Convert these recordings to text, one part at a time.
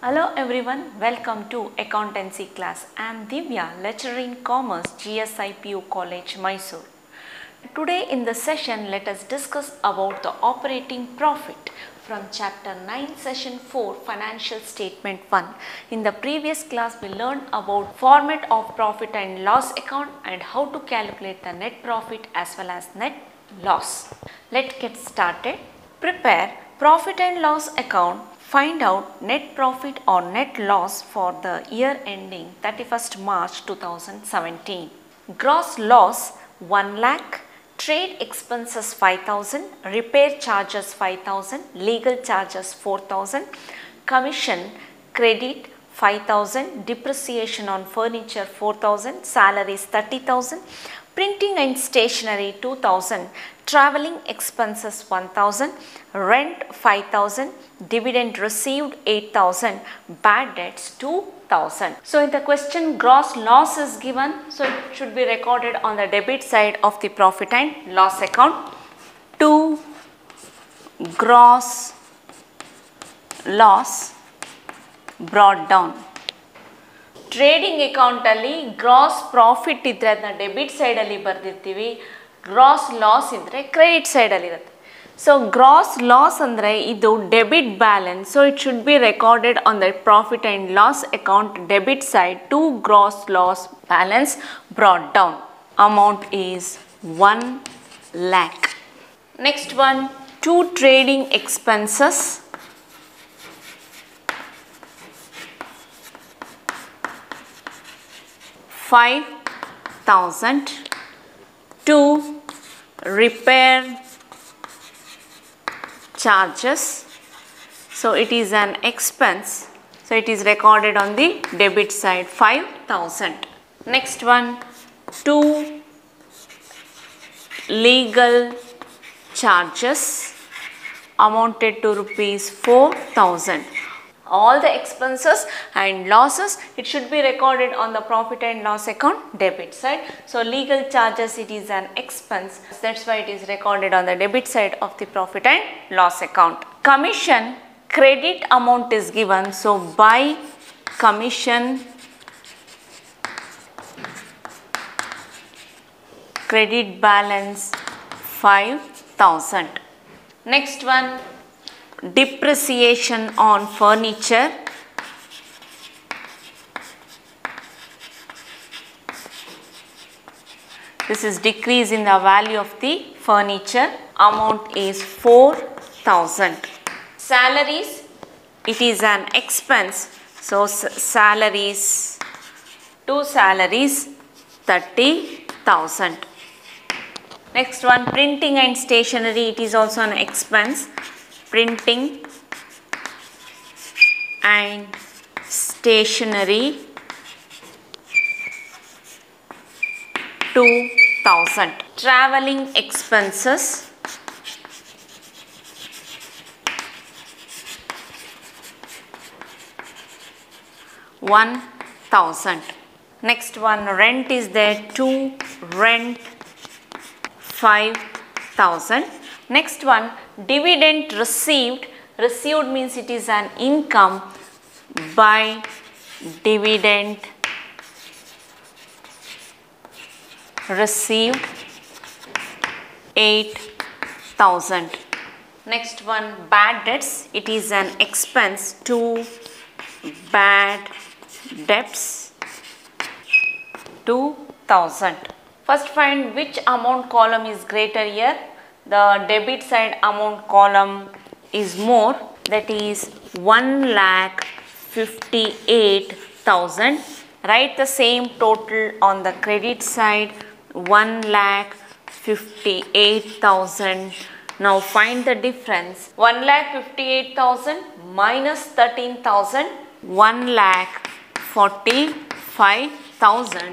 Hello everyone, welcome to accountancy class. I am Divya, lecturer in commerce, GSIPU College, Mysore. Today in the session, let us discuss about the operating profit from chapter 9 session 4 financial statement 1. In the previous class, we learned about format of profit and loss account and how to calculate the net profit as well as net loss. Let's get started. Prepare profit and loss account. Find out net profit or net loss for the year ending 31st March 2017. Gross loss 1 lakh, trade expenses 5,000, repair charges 5,000, legal charges 4,000, commission credit 5,000, depreciation on furniture 4,000, salaries 30,000, printing and stationery 2,000, travelling expenses 1,000, rent 5,000, dividend received 8,000, bad debts 2,000. So in the question gross loss is given, so it should be recorded on the debit side of the profit and loss account. 2 gross loss brought down. Trading ಅಕೌಂಟಲ್ಲಿ gross profit ಇದ್ದರೆ ಅದನ್ನ debit ಸೈಡಲ್ಲಿ ಬರೆದಿರ್ತೀವಿ, gross loss ಇದ್ದರೆ credit ಸೈಡಲ್ಲಿ ಇರುತ್ತೆ. So gross loss ಅಂದರೆ ಇದು debit balance, so it should be recorded on the profit and loss account debit side. 2 gross loss balance brought down. Amount is 1 lakh. Next one 2 trading expenses. 5,000. 2 repair charges, so it is an expense, so it is recorded on the debit side 5,000. Next one 2 legal charges amounted to rupees 4,000. All the expenses and losses, it should be recorded on the profit and loss account debit side. So legal charges, it is an expense, that's why it is recorded on the debit side of the profit and loss account. Commission credit amount is given, so by commission credit balance 5,000. Next one depreciation on furniture. This is decrease in the value of the furniture. Amount is 4,000. Salaries, it is an expense, so salaries, 2 salaries 30,000. Next one printing and stationery, it is also an expense. Printing and stationery 2,000. Travelling expenses 1,000. Next one rent is there, 2 rent 5,000. Next one dividend received. Received means it is an income. By dividend received 8,000. Next one bad debts, it is an expense. 2 bad debts 2,000. First find which amount column is greater here. The debit side amount column is more, that is 1,58,000. Write the same total on the credit side, 1,58,000. Now find the difference. 1,58,000 minus 13,000, 1,45,000.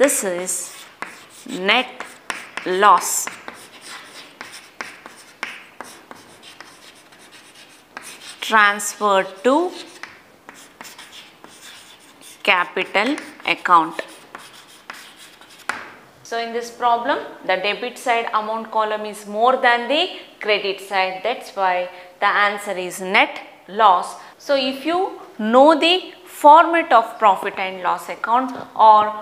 This is net loss. Transferred to capital account. So in this problem, the debit side amount column is more than the credit side. That's why the answer is net loss. So if you know the format of profit and loss account, or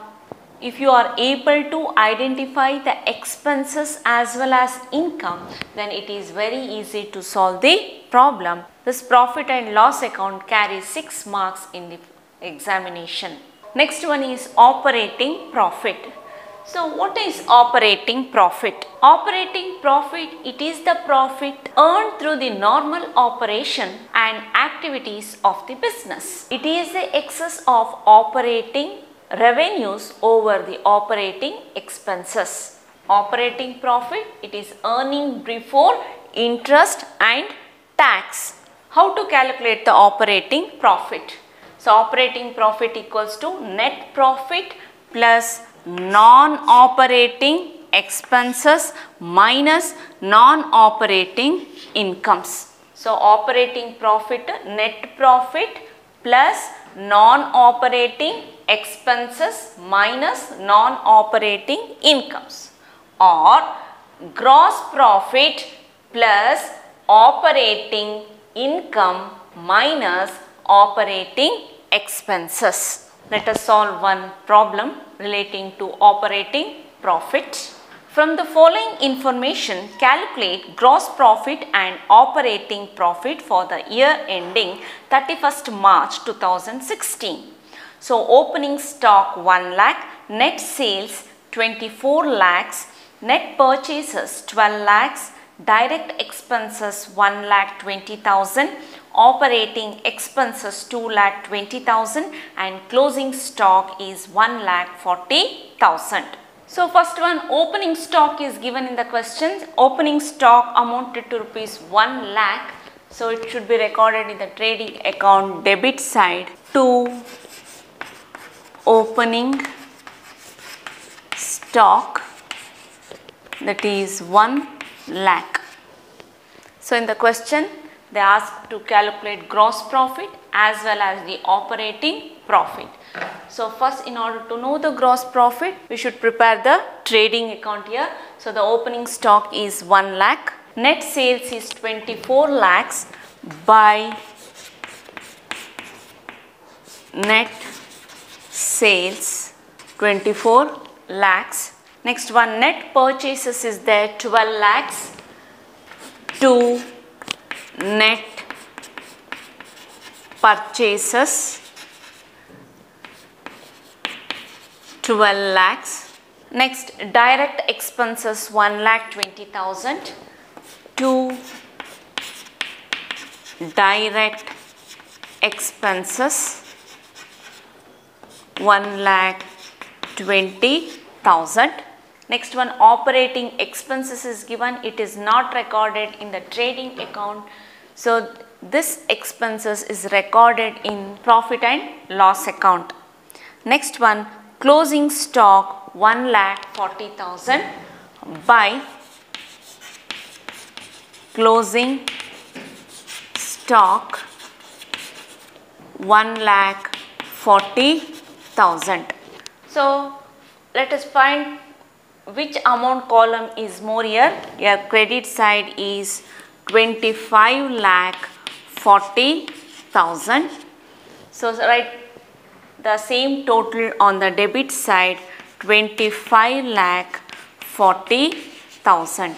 if you are able to identify the expenses as well as income, then it is very easy to solve the problem. This profit and loss account carries 6 marks in the examination. Next one is operating profit. So what is operating profit? Operating profit, it is the profit earned through the normal operation and activities of the business. It is the excess of operating revenues over the operating expenses. Operating profit, it is earning before interest and tax. How to calculate the operating profit? So operating profit equals to net profit plus non-operating expenses minus non-operating incomes. So operating profit, net profit plus non-operating expenses minus non-operating incomes, or gross profit plus operating income minus operating expenses. Let us solve one problem relating to operating profit. From the following information, calculate gross profit and operating profit for the year ending 31st March 2016. So opening stock 1 lakh, net sales 24 lakhs, net purchases 12 lakhs, direct expenses 1,20,000, operating expenses 2,20,000, and closing stock is 1,40,000. So first one, opening stock is given in the questions. Opening stock amounted to rupees 1 lakh. So it should be recorded in the trading account debit side to opening stock, that is 1 lakh. So in the question they ask to calculate gross profit as well as the operating profit. So first, in order to know the gross profit, we should prepare the trading account here. So the opening stock is 1 lakh, net sales is 24 lakhs by net sales 24 lakhs. Next one, net purchases is there 12 lakhs to net purchases 12 lakhs. Next, direct expenses 1,20,000 to direct expenses 1,20,000. Next one, operating expenses is given. It is not recorded in the trading account. So this expenses is recorded in profit and loss account. Next one, closing stock 1,40,000 by closing stock 1,40,000. So let us find which amount column is more here. Your credit side is 25,40,000. So write the same total on the debit side, 25,40,000.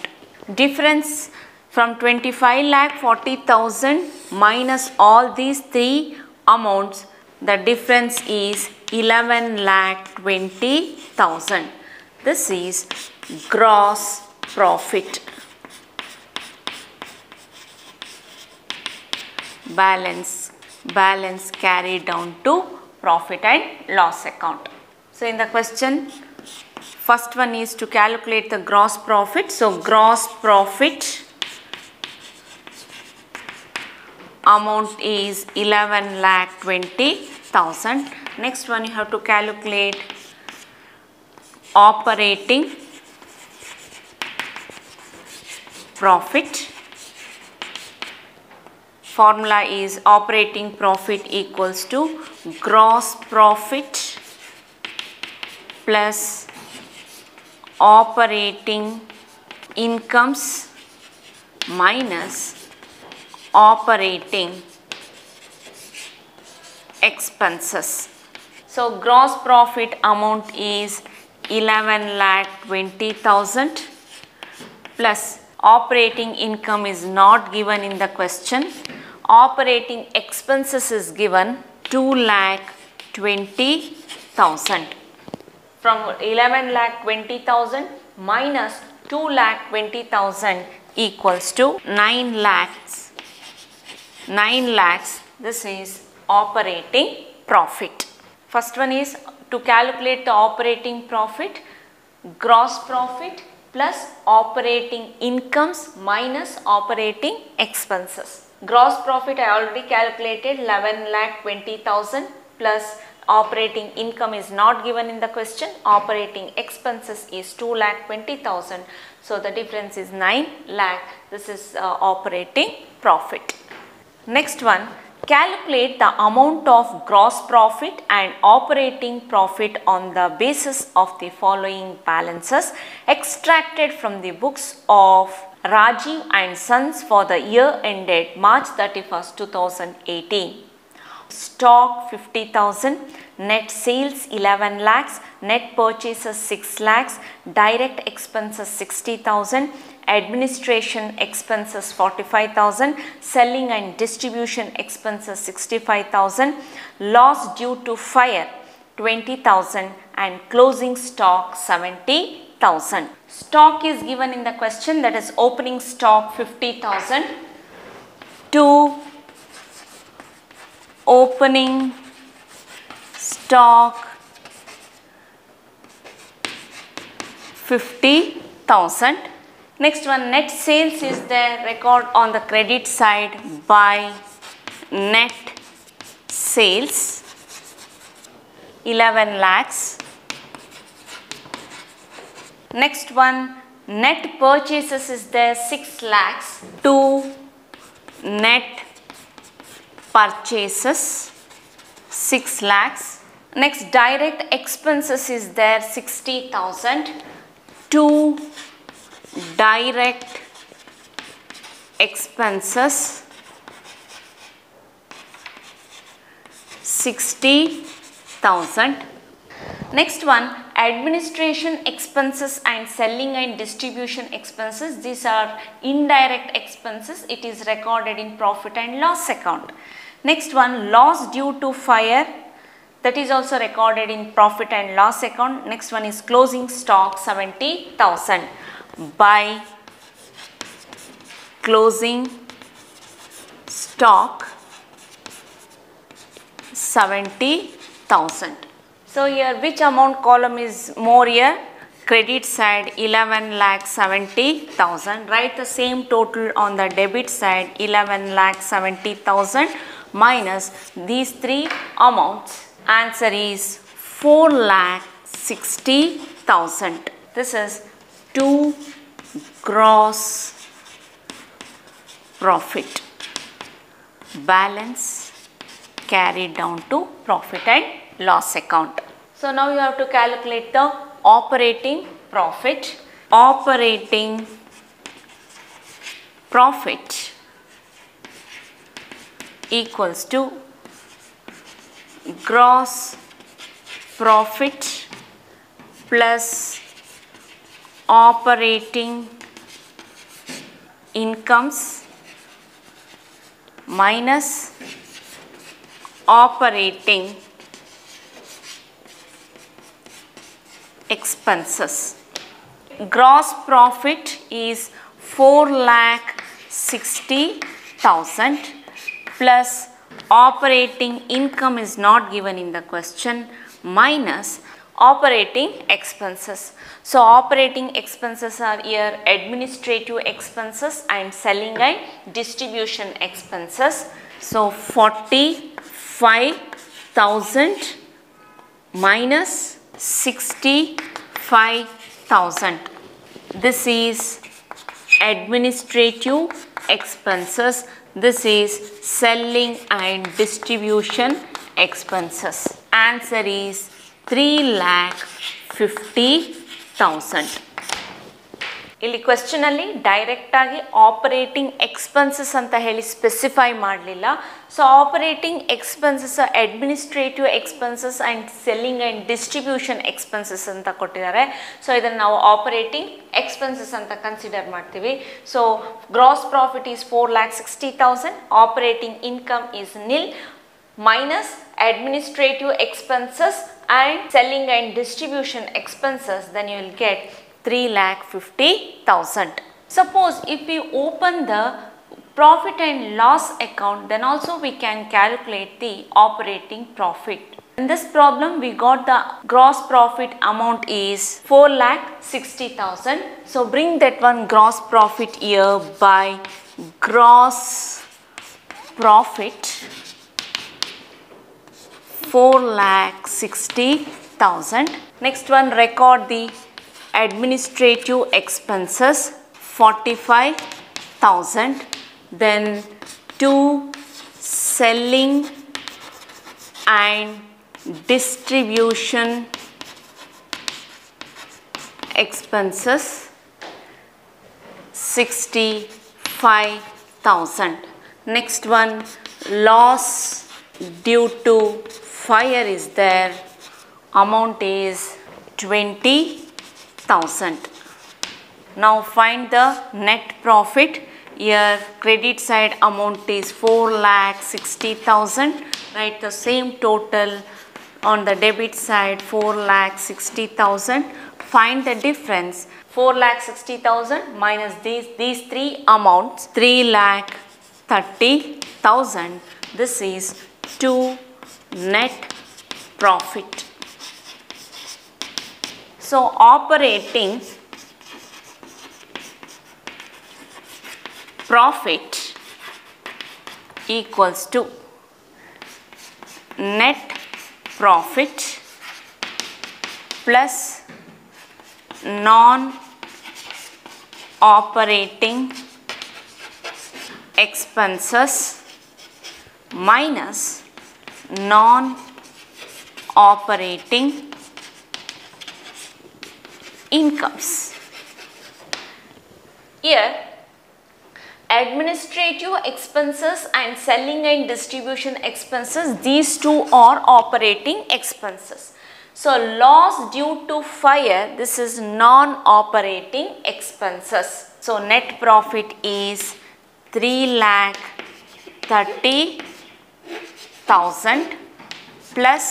Difference from 25,40,000 minus all these three amounts, the difference is 11,20,000. This is gross profit. Balance carried down to profit and loss account. So in the question, first one is to calculate the gross profit. So gross profit amount is 11,20,000. Next one, you have to calculate operating profit. Formula is operating profit equals to gross profit plus operating incomes minus operating expenses. So gross profit amount is 11,20,000 plus operating income is not given in the question. Operating expenses is given 2,20,000. From 11,20,000 minus 2,20,000 equals to 9 lakhs. 9 lakhs, this is operating profit. First one is to calculate the operating profit, gross profit plus operating incomes minus operating expenses. Gross profit I already calculated 11,20,000 plus operating income is not given in the question. Operating expenses is 2,20,000. So the difference is 9 lakh. This is operating profit. Next one, calculate the amount of gross profit and operating profit on the basis of the following balances extracted from the books of Rajiv and Sons for the year ended March 31st, 2018. Stock 50,000, net sales 11 lakhs, net purchases 6 lakhs, direct expenses 60,000, administration expenses 45,000, selling and distribution expenses 65,000, loss due to fire 20,000 and closing stock 70,000. Stock is given in the question, that is opening stock 50,000 to opening stock 50,000. Next one, net sales is there, record on the credit side by net sales 11 lakhs. Next one, net purchases is there 6 lakhs to net purchases 6 lakhs. Next, direct expenses is there 60,000 to direct expenses 60,000. Next one, administration expenses and selling and distribution expenses. These are indirect expenses. It is recorded in profit and loss account. Next one, loss due to fire. That is also recorded in profit and loss account. Next one is closing stock 70,000 by closing stock 70,000. So here which amount column is more here? Credit side 11,70,000. Write the same total on the debit side 11,70,000 minus these three amounts. Answer is 4,60,000. This is to gross profit. Balance carried down to profit and loss account. So now you have to calculate the operating profit. Operating profit equals to gross profit plus operating incomes minus operating expenses. Gross profit is 4,60,000 plus operating income is not given in the question minus operating expenses. So operating expenses are here administrative expenses and selling and distribution expenses. So 45,000 minus 65,000. This is administrative expenses. This is selling and distribution expenses. Answer is 3,50,000. ಇಲ್ಲಿ question ಅಲ್ಲಿ direct ಆಗಿ operating expenses ಅಂತ ಹೇಳಿ specify ಮಾಡಲಿಲ್ಲ. So operating expenses administrative expenses and selling and distribution expenses ಅಂತ ಕೊಟ್ಟಿದ್ದಾರೆ. So ಇದನ್ನು ನಾವು ಆಪರೇಟಿಂಗ್ ಎಕ್ಸ್ಪೆನ್ಸಸ್ ಅಂತ ಕನ್ಸಿಡರ್ ಮಾಡ್ತೀವಿ. So gross profit is 4,60,000, operating income is nil, minus administrative expenses and selling and distribution expenses, then you will get 3,50,000. Suppose if we open the profit and loss account, then also we can calculate the operating profit. In this problem we got the gross profit amount is 4,60,000. So bring that one gross profit here by gross profit 4,60,000. Next one, record the administrative expenses 45,000. Then 2 selling and distribution expenses 65,000. Next one, loss due to fire is there, amount is 20,000. Now find the net profit. Here credit side amount is 4,60,000. Write the same total on the debit side, 4,60,000. Find the difference. 4,60,000 minus these three amounts, 3,30,000. This is 2 net profit. So operating profit equals to net profit plus non-operating expenses minus non-operating incomes. Here administrative expenses and selling and distribution expenses, these two are operating expenses. So loss due to fire, this is non-operating expenses. So net profit is 3,30,000 plus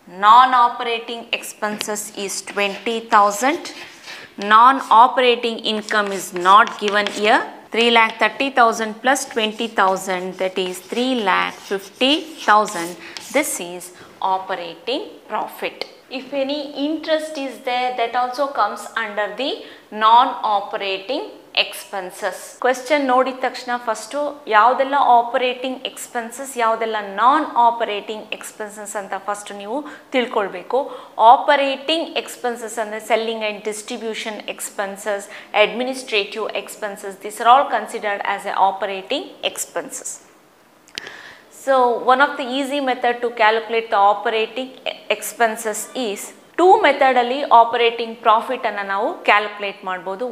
non-operating expenses is 20,000. Non-operating income is not given here. 3,30,000 plus 20,000, that is 3,50,000. This is operating profit. If any interest is there, that also comes under the non-operating expenses. Question ನೋಡಿದ ತಕ್ಷಣ first ಯಾವುದೆಲ್ಲ operating expenses ಯಾವುದೆಲ್ಲ ನಾನ್ operating expenses ಅಂತ first ನೀವು ತಿಳ್ಕೊಳ್ಬೇಕು. Operating expenses ಅಂದರೆ selling and distribution expenses, administrative expenses, these are all considered as a operating expenses. So one of the easy method to calculate the operating expenses is two ಮೆಥಡಲ್ಲಿ operating profit ಅನ್ನು ನಾವು calculate ಮಾಡ್ಬೋದು.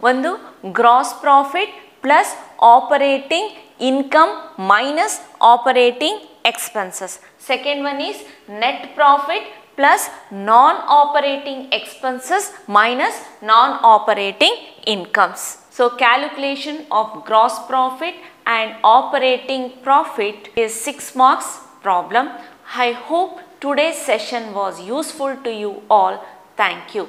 ಒಂದು gross profit plus operating income minus operating expenses. Second one is net profit plus non-operating expenses minus non-operating incomes. So calculation of gross profit and operating profit is 6 marks problem. I hope today's session was useful to you all. Thank you.